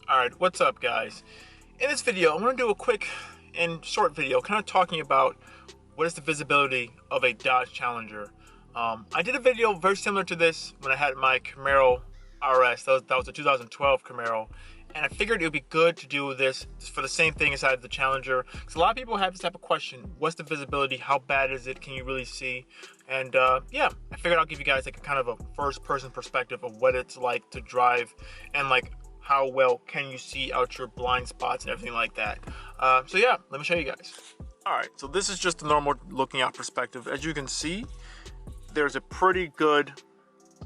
Alright, what's up guys? In this video, I'm going to do a quick and short video kind of talking about what is the visibility of a Dodge Challenger. I did a video very similar to this when I had my Camaro RS. That was a 2012 Camaro. And I figured it would be good to do this for the same thing inside the Challenger. Because a lot of people have this type of question. What's the visibility? How bad is it? Can you really see? And yeah, I figured I'll give you guys like a kind of a first person perspective of what it's like to drive and like how well can you see out your blind spots and everything like that. So yeah, let me show you guys. All right, so this is just a normal looking out perspective. As you can see, there's a pretty good,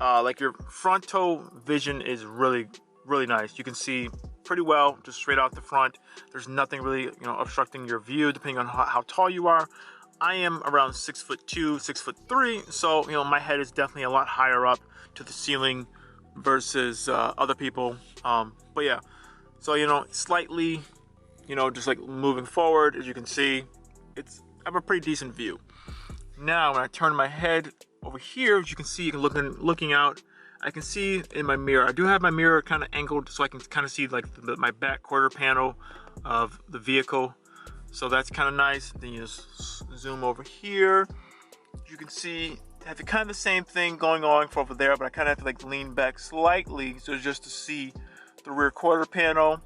like your frontal vision is really nice. You can see pretty well just straight out the front. There's nothing really, obstructing your view depending on how tall you are. I am around 6'2", 6'3", so my head is definitely a lot higher up to the ceiling versus other people. But yeah, so slightly, just like moving forward, as you can see, I have a pretty decent view. Now when I turn my head over here, as you can see, you can looking out, I can see in my mirror. I do have my mirror kind of angled so I can kind of see like my back quarter panel of the vehicle. So that's kind of nice. Then you just zoom over here. You can see I have kind of the same thing going on for over there, but I kind of have to like lean back slightly so just to see the rear quarter panel.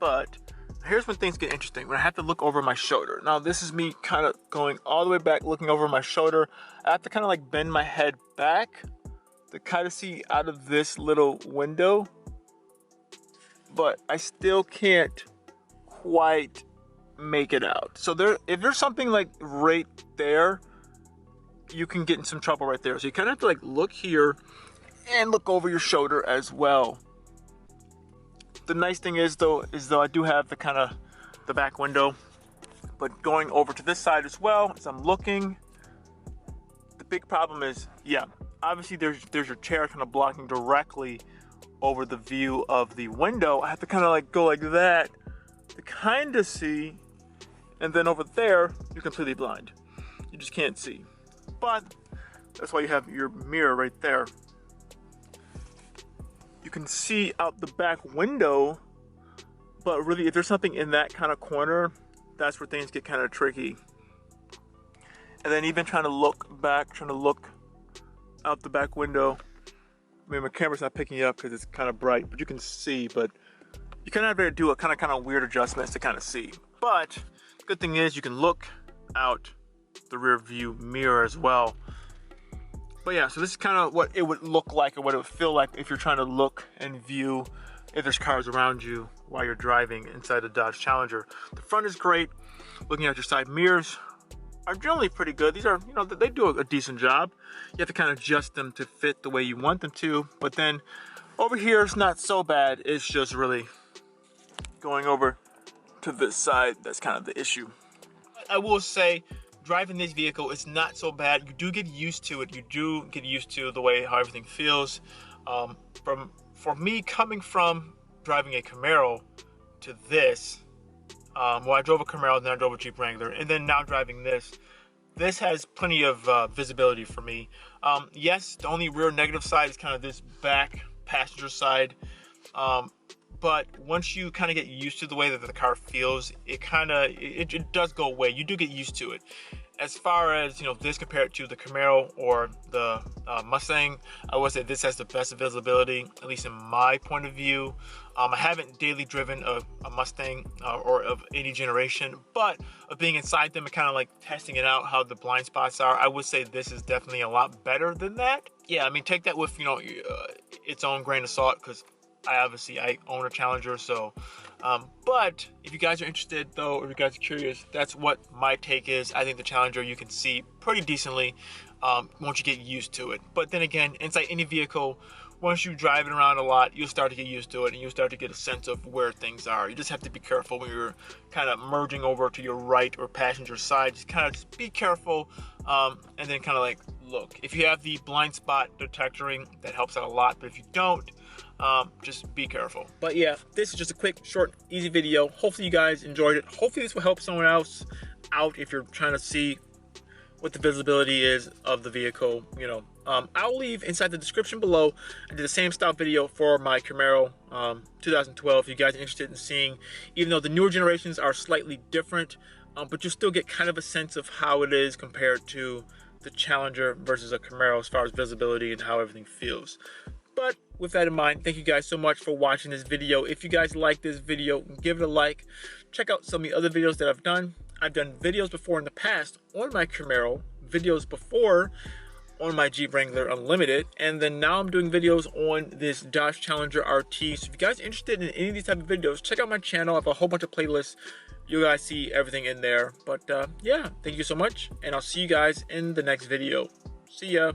But here's when things get interesting, when I have to look over my shoulder. Now this is me kind of going all the way back, looking over my shoulder. I have to kind of like bend my head back to kind of see out of this little window, but I still can't quite make it out. So if there's something like right there, you can get in some trouble right there. So you kind of have to like look here and look over your shoulder as well. The nice thing is though I do have the back window, but going over to this side as well as I'm looking, the big problem is, yeah, obviously there's your chair kind of blocking directly over the view of the window. I have to kind of like go like that to kind of see, and then over there you're completely blind. You just can't see. But that's why you have your mirror right there. You can see out the back window, but really if there's something in that kind of corner, that's where things get kind of tricky. And then even trying to look out the back window. I mean, my camera's not picking up because it's kind of bright, but you can see, but you kind of have to do a kind of weird adjustments to kind of see. But the good thing is you can look out the rear view mirror as well. But yeah, so this is kind of what it would look like, or what it would feel like if you're trying to look and view if there's cars around you while you're driving inside a Dodge Challenger. The front is great. Looking at your side mirrors are generally pretty good. These are, they do a decent job. You have to kind of adjust them to fit the way you want them to. But then over here, it's not so bad. It's just really going over to this side that's kind of the issue. I will say, driving this vehicle is not so bad. You do get used to it. You do get used to the way how everything feels. For me, coming from driving a Camaro to this, well, I drove a Camaro, then I drove a Jeep Wrangler, and then now driving this has plenty of visibility for me. Yes, the only rear negative side is kind of this back passenger side. But once you kind of get used to the way that the car feels, it does go away. You do get used to it. As far as, this compared to the Camaro or the Mustang, I would say this has the best visibility, at least in my point of view. I haven't daily driven a Mustang or of any generation, but of being inside them and kind of like testing it out, how the blind spots are, I would say this is definitely a lot better than that. Yeah, I mean, take that with, its own grain of salt, because I own a Challenger, so but if you guys are interested though, or if you guys are curious, that's what my take is. I think the Challenger you can see pretty decently once you get used to it. But then again, inside any vehicle, once you drive it around a lot, you'll start to get used to it, and you'll start to get a sense of where things are. You just have to be careful when you're kind of merging over to your right or passenger side. Just be careful, and then kind of like look. If you have the blind spot detectoring, that helps out a lot. But if you don't, just be careful. But yeah, this is just a quick, short, easy video. Hopefully you guys enjoyed it. Hopefully this will help someone else out if you're trying to see what the visibility is of the vehicle, I'll leave inside the description below. I did the same style video for my Camaro 2012 if you guys are interested in seeing, even though the newer generations are slightly different, but you'll still get kind of a sense of how it is compared to the Challenger versus a Camaro as far as visibility and how everything feels. But with that in mind, thank you guys so much for watching this video. If you guys like this video, give it a like. Check out some of the other videos that I've done. I've done videos before in the past on my Camaro, videos before on my Jeep Wrangler Unlimited, and then now I'm doing videos on this Dodge Challenger RT. So if you guys are interested in any of these type of videos, check out my channel. I have a whole bunch of playlists. You guys see everything in there. But yeah, thank you so much, and I'll see you guys in the next video. See ya.